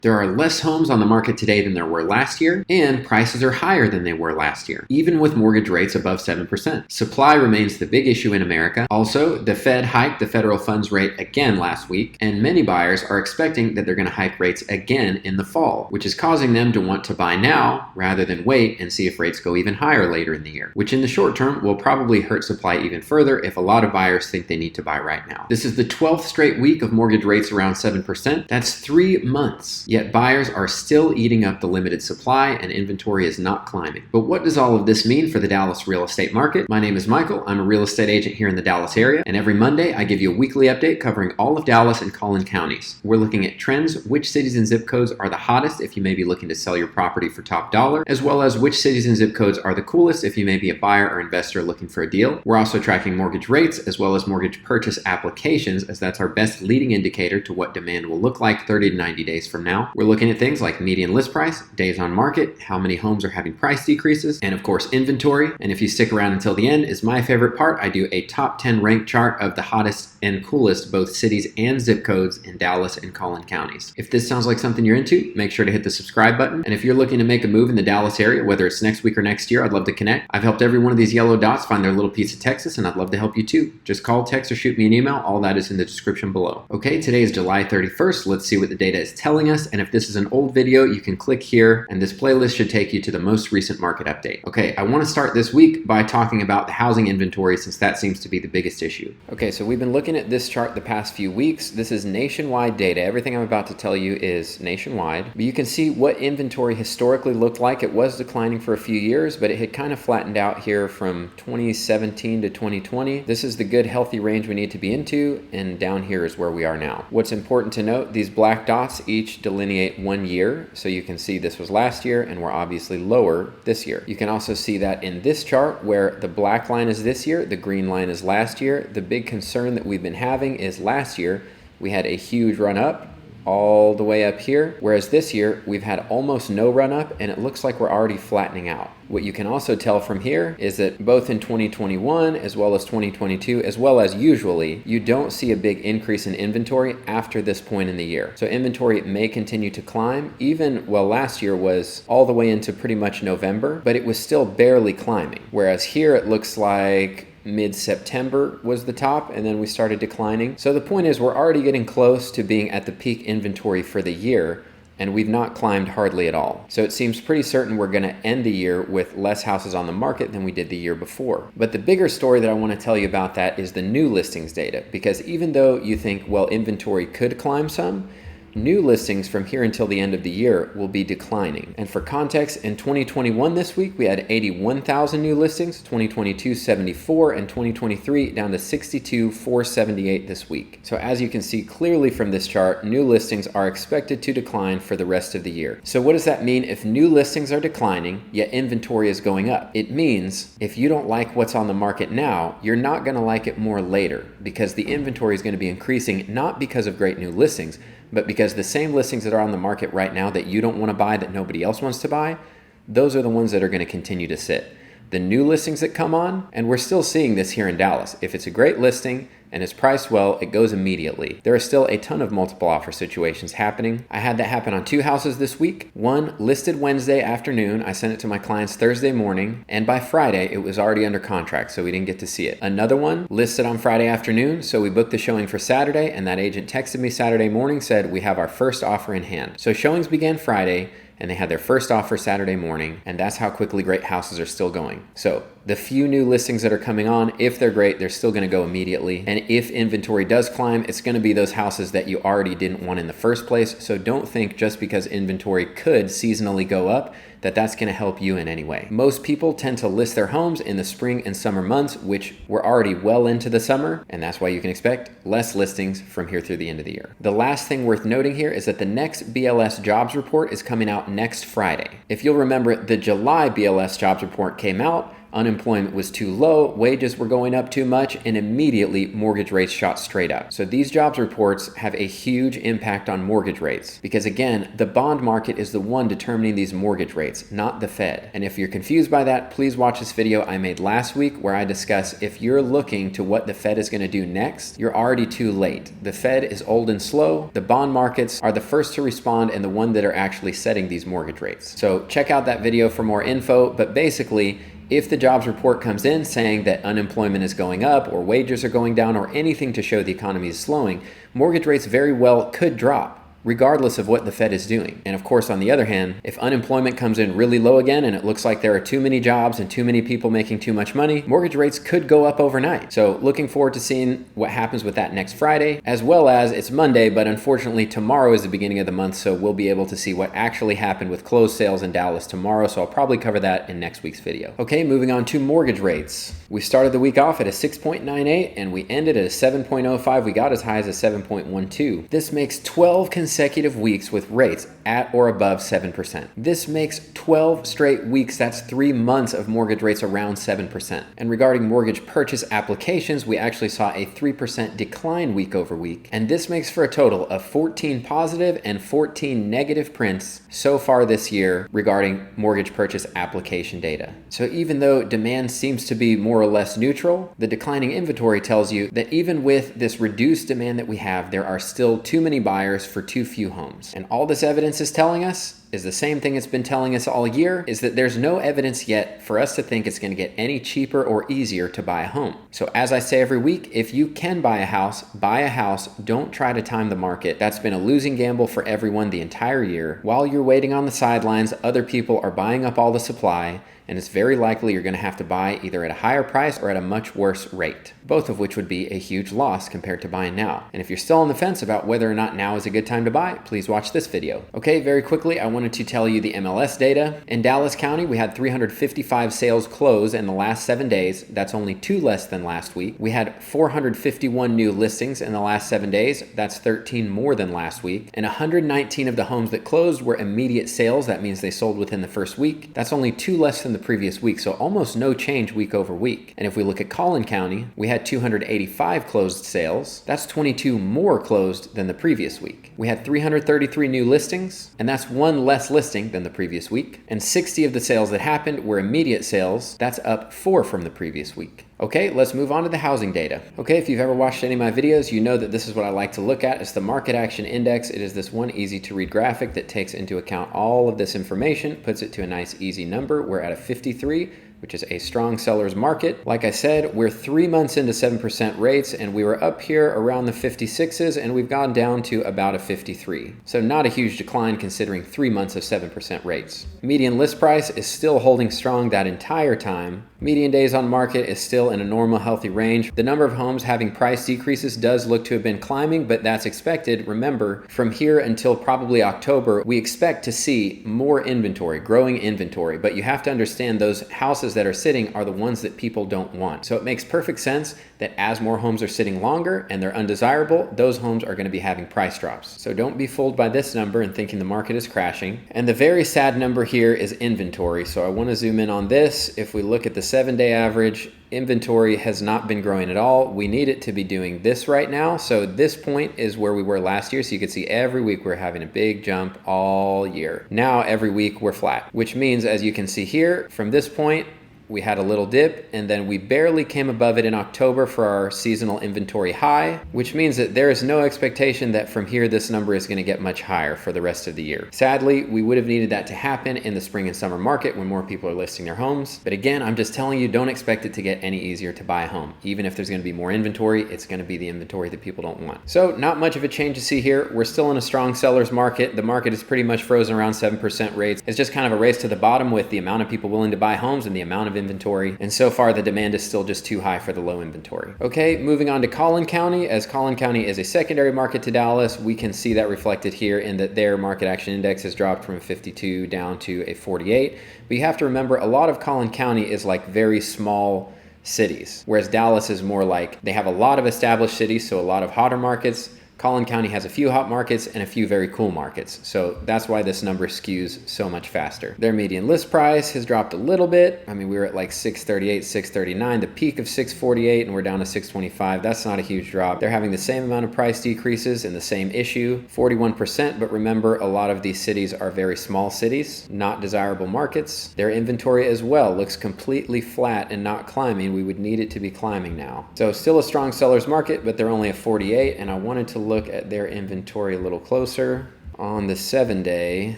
There are less homes on the market today than there were last year, and prices are higher than they were last year, even with mortgage rates above 7%. Supply remains the big issue in America. Also, the Fed hiked the federal funds rate again last week, and many buyers are expecting that they're going to hike rates again in the fall, which is causing them to want to buy now rather than wait and see if rates go even higher later in the year, which in the short term will probably hurt supply even further if a lot of buyers think they need to buy right now. This is the 12th straight week of mortgage rates around 7%. That's 3 months. Yet buyers are still eating up the limited supply and inventory is not climbing. But what does all of this mean for the Dallas real estate market? My name is Michael. I'm a real estate agent here in the Dallas area, and every Monday I give you a weekly update covering all of Dallas and Collin counties. We're looking at trends, which cities and zip codes are the hottest if you may be looking to sell your property for top dollar, as well as which cities and zip codes are the coolest if you may be a buyer or investor looking for a deal. We're also tracking mortgage rates as well as mortgage purchase applications, as that's our best leading indicator to what demand will look like 30 to 90 days from now. We're looking at things like median list price, days on market, how many homes are having price decreases, and of course inventory. And if you stick around until the end, is my favorite part. I do a top 10 rank chart of the hottest and coolest both cities and zip codes in Dallas and Collin counties. If this sounds like something you're into, make sure to hit the subscribe button. And if you're looking to make a move in the Dallas area, whether it's next week or next year, I'd love to connect. I've helped every one of these yellow dots find their little piece of Texas, and I'd love to help you too. Just call, text, or shoot me an email. All that is in the description below. Okay, today is July 31st. Let's see what the data is telling us. And if this is an old video, you can click here, and this playlist should take you to the most recent market update. Okay, I want to start this week by talking about the housing inventory, since that seems to be the biggest issue. Okay, so we've been looking at this chart the past few weeks. This is nationwide data. Everything I'm about to tell you is nationwide, but you can see what inventory historically looked like. It was declining for a few years, but it had kind of flattened out here from 2017 to 2020. This is the good, healthy range we need to be into, and down here is where we are now. What's important to note, these black dots each delineate 1 year, so you can see this was last year, and we're obviously lower this year. You can also see that in this chart, where the black line is this year, the green line is last year. The big concern that we've been having is last year we had a huge run up all the way up here, whereas this year we've had almost no run up, and it looks like we're already flattening out. What you can also tell from here is that both in 2021 as well as 2022, as well as usually, you don't see a big increase in inventory after this point in the year. So inventory may continue to climb, even, well, last year was all the way into pretty much November, but it was still barely climbing. Whereas here it looks like mid-September was the top, and then we started declining. So the point is, we're already getting close to being at the peak inventory for the year, and we've not climbed hardly at all. So it seems pretty certain we're going to end the year with less houses on the market than we did the year before. But the bigger story that I want to tell you about that is the new listings data, because even though you think, well, inventory could climb some, new listings from here until the end of the year will be declining. And for context, in 2021 this week, we had 81,000 new listings, 2022 74, and 2023 down to 62,478 this week. So as you can see clearly from this chart, new listings are expected to decline for the rest of the year. So what does that mean if new listings are declining, yet inventory is going up? It means if you don't like what's on the market now, you're not going to like it more later, because the inventory is going to be increasing, not because of great new listings, but because the same listings that are on the market right now that you don't want to buy, that nobody else wants to buy, those are the ones that are going to continue to sit. The new listings that come on, and we're still seeing this here in Dallas, if it's a great listing and it's priced well, it goes immediately. There are still a ton of multiple offer situations happening. I had that happen on 2 houses this week. One listed Wednesday afternoon. I sent it to my clients Thursday morning, and by Friday it was already under contract, so we didn't get to see it. Another one listed on Friday afternoon, so we booked the showing for Saturday, and that agent texted me Saturday morning, said we have our first offer in hand. So showings began Friday, and they had their first offer Saturday morning, and that's how quickly great houses are still going. So the few new listings that are coming on, if they're great, they're still going to go immediately. And if inventory does climb, it's going to be those houses that you already didn't want in the first place. So don't think just because inventory could seasonally go up that that's going to help you in any way. Most people tend to list their homes in the spring and summer months, which we're already well into the summer, and that's why you can expect less listings from here through the end of the year. The last thing worth noting here is that the next BLS jobs report is coming out next Friday. If you'll remember, the July BLS jobs report came out, unemployment was too low, wages were going up too much, and immediately mortgage rates shot straight up. So these jobs reports have a huge impact on mortgage rates because, again, the bond market is the one determining these mortgage rates, not the Fed. And if you're confused by that, please watch this video I made last week where I discuss if you're looking to what the Fed is going to do next, you're already too late. The Fed is old and slow. The bond markets are the first to respond and the one that are actually setting these mortgage rates. So check out that video for more info, but basically, if the jobs report comes in saying that unemployment is going up or wages are going down or anything to show the economy is slowing, mortgage rates very well could drop, regardless of what the Fed is doing. And of course, on the other hand, if unemployment comes in really low again and it looks like there are too many jobs and too many people making too much money, mortgage rates could go up overnight. So looking forward to seeing what happens with that next Friday, as well as it's Monday, but unfortunately tomorrow is the beginning of the month, so we'll be able to see what actually happened with closed sales in Dallas tomorrow, so I'll probably cover that in next week's video. Okay, moving on to mortgage rates. We started the week off at a 6.98 and we ended at a 7.05. We got as high as a 7.12. This makes 12 consecutive weeks with rates at or above 7%. This makes 12 straight weeks. That's 3 months of mortgage rates around 7%. And regarding mortgage purchase applications, we actually saw a 3% decline week over week. And this makes for a total of 14 positive and 14 negative prints so far this year regarding mortgage purchase application data. So even though demand seems to be more or less neutral, the declining inventory tells you that even with this reduced demand that we have, there are still too many buyers for too few homes. And all this evidence is telling us is the same thing it's been telling us all year, is that there's no evidence yet for us to think it's going to get any cheaper or easier to buy a home. So as I say every week, if you can buy a house, buy a house. Don't try to time the market. That's been a losing gamble for everyone the entire year. While you're waiting on the sidelines, other people are buying up all the supply, and it's very likely you're going to have to buy either at a higher price or at a much worse rate, both of which would be a huge loss compared to buying now. And if you're still on the fence about whether or not now is a good time to buy, please watch this video. Okay, very quickly, I wanted to tell you the MLS data. In Dallas County, we had 355 sales close in the last 7 days. That's only 2 less than last week. We had 451 new listings in the last 7 days. That's 13 more than last week. And 119 of the homes that closed were immediate sales. That means they sold within the first week. That's only 2 less than the previous week, so almost no change week over week. And if we look at Collin County, we had 285 closed sales. That's 22 more closed than the previous week. We had 333 new listings, and that's 1 less listing than the previous week. And 60 of the sales that happened were immediate sales. That's up 4 from the previous week. Okay, let's move on to the housing data. Okay, if you've ever watched any of my videos, you know that this is what I like to look at. It's the market action index. It is this one easy to read graphic that takes into account all of this information, puts it to a nice easy number. We're at a 53, which is a strong seller's market. Like I said, we're 3 months into 7% rates, and we were up here around the 56s, and we've gone down to about a 53. So not a huge decline considering 3 months of 7% rates. Median list price is still holding strong that entire time. Median days on market is still in a normal, healthy range. The number of homes having price decreases does look to have been climbing, but that's expected. Remember, from here until probably October, we expect to see more inventory, growing inventory, but you have to understand those houses that are sitting are the ones that people don't want. So it makes perfect sense that as more homes are sitting longer and they're undesirable, those homes are going to be having price drops. So don't be fooled by this number and thinking the market is crashing. And the very sad number here is inventory. So I want to zoom in on this. If we look at the 7-day average, inventory has not been growing at all. We need it to be doing this right now. So this point is where we were last year. So you can see every week we're having a big jump all year. Now every week we're flat, which means, as you can see here, from this point, we had a little dip, and then we barely came above it in October for our seasonal inventory high, which means that there is no expectation that from here this number is going to get much higher for the rest of the year. Sadly, we would have needed that to happen in the spring and summer market when more people are listing their homes. But again, I'm just telling you, don't expect it to get any easier to buy a home. Even if there's going to be more inventory, it's going to be the inventory that people don't want. So not much of a change to see here. We're still in a strong seller's market. The market is pretty much frozen around 7% rates. It's just kind of a race to the bottom with the amount of people willing to buy homes and the amount of inventory, and so far the demand is still just too high for the low inventory. Okay, moving on to Collin County. As Collin County is a secondary market to Dallas, we can see that reflected here in that their market action index has dropped from a 52 down to a 48. But you have to remember, a lot of Collin County is like very small cities, whereas Dallas is more like they have a lot of established cities, so a lot of hotter markets. Collin County has a few hot markets and a few very cool markets, so that's why this number skews so much faster. Their median list price has dropped a little bit. I mean, we were at like 638, 639, the peak of 648, and we're down to 625. That's not a huge drop. They're having the same amount of price decreases in the same issue, 41%, but remember, a lot of these cities are very small cities, not desirable markets. Their inventory as well looks completely flat and not climbing. We would need it to be climbing now. So still a strong seller's market, but they're only at 48, and I wanted to look at their inventory a little closer on the 7-day.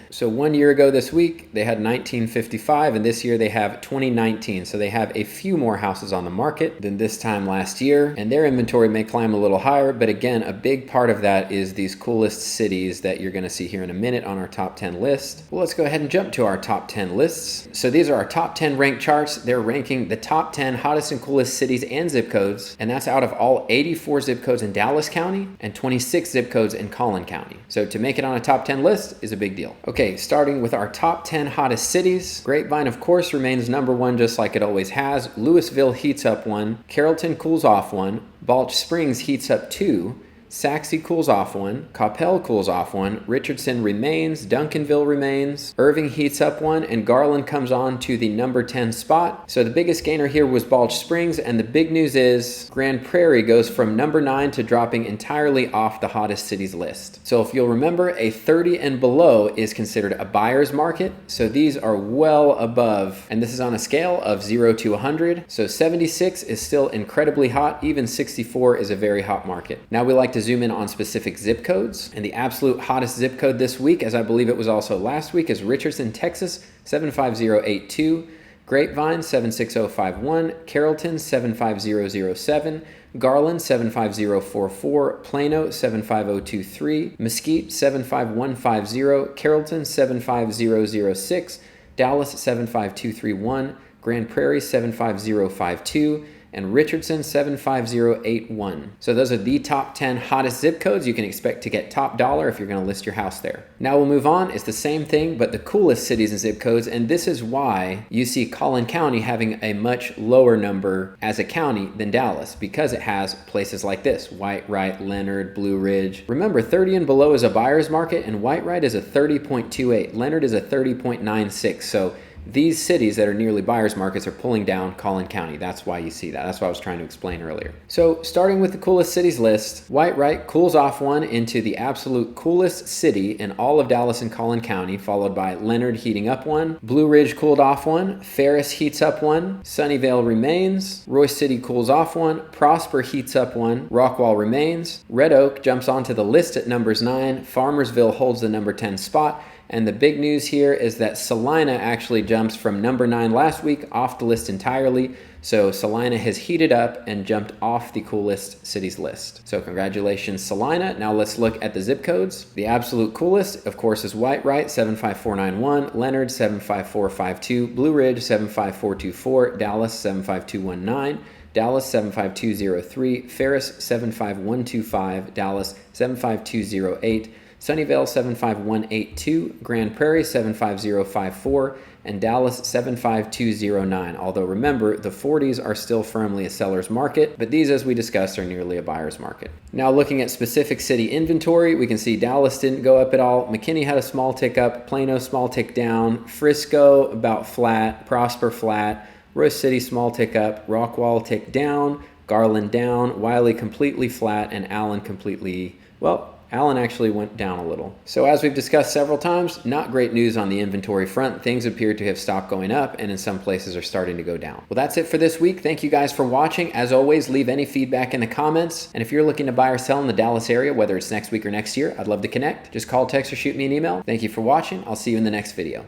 So 1 year ago this week, they had 1955, and this year they have 2019. So they have a few more houses on the market than this time last year, and their inventory may climb a little higher, but again, a big part of that is these coolest cities that you're gonna see here in a minute on our top 10 list. Well, let's go ahead and jump to our top 10 lists. So these are our top 10 ranked charts. They're ranking the top 10 hottest and coolest cities and zip codes, and that's out of all 84 zip codes in Dallas County and 26 zip codes in Collin County. So to make it on a top 10 list is a big deal. Okay, starting with our top 10 hottest cities. Grapevine, of course, remains number one just like it always has. Louisville heats up one. Carrollton cools off one. Balch Springs heats up two. Saxe cools off one, Coppell cools off one, Richardson remains, Duncanville remains, Irving heats up one, and Garland comes on to the number 10 spot. So the biggest gainer here was Balch Springs, and the big news is Grand Prairie goes from number 9 to dropping entirely off the hottest cities list. So if you'll remember, a 30 and below is considered a buyer's market. So these are well above, and this is on a scale of 0 to 100. So 76 is still incredibly hot, even 64 is a very hot market. Now we like to zoom in on specific zip codes, and the absolute hottest zip code this week, as I believe it was also last week, is Richardson, Texas 75082, Grapevine 76051, Carrollton 75007, Garland 75044, Plano 75023, Mesquite 75150, Carrollton 75006, Dallas 75231, Grand Prairie 75052, and Richardson 75081. So those are the top 10 hottest zip codes you can expect to get top dollar if you're gonna list your house there. Now we'll move on. It's the same thing, but the coolest cities and zip codes, and this is why you see Collin County having a much lower number as a county than Dallas, because it has places like this: Whitewright, Leonard, Blue Ridge. Remember, 30 and below is a buyer's market, and Whitewright is a 30.28. Leonard is a 30.96. So these cities that are nearly buyer's markets are pulling down Collin County. That's why you see that. That's what I was trying to explain earlier. So starting with the coolest cities list, Whitewright cools off one into the absolute coolest city in all of Dallas and Collin County, followed by Leonard heating up one, Blue Ridge cooled off one, Ferris heats up one, Sunnyvale remains, Royce City cools off one, Prosper heats up one, Rockwall remains, Red Oak jumps onto the list at numbers 9, Farmersville holds the number 10 spot, and the big news here is that Salina actually jumps from number 9 last week off the list entirely. So Salina has heated up and jumped off the coolest cities list. So congratulations, Salina. Now let's look at the zip codes. The absolute coolest, of course, is Whitewright 75491, Leonard 75452, Blue Ridge 75424, Dallas 75219, Dallas 75203, Ferris 75125, Dallas 75208, Sunnyvale 75182, Grand Prairie 75054, and Dallas 75209. Although remember, the 40s are still firmly a seller's market, but these, as we discussed, are nearly a buyer's market. Now looking at specific city inventory, we can see Dallas didn't go up at all. McKinney had a small tick up, Plano small tick down, Frisco about flat, Prosper flat, Royce City small tick up, Rockwall tick down, Garland down, Wiley completely flat, and Allen completely, well, Allen actually went down a little. So as we've discussed several times, not great news on the inventory front. Things appear to have stopped going up, and in some places are starting to go down. Well, that's it for this week. Thank you guys for watching. As always, leave any feedback in the comments. And if you're looking to buy or sell in the Dallas area, whether it's next week or next year, I'd love to connect. Just call, text, or shoot me an email. Thank you for watching. I'll see you in the next video.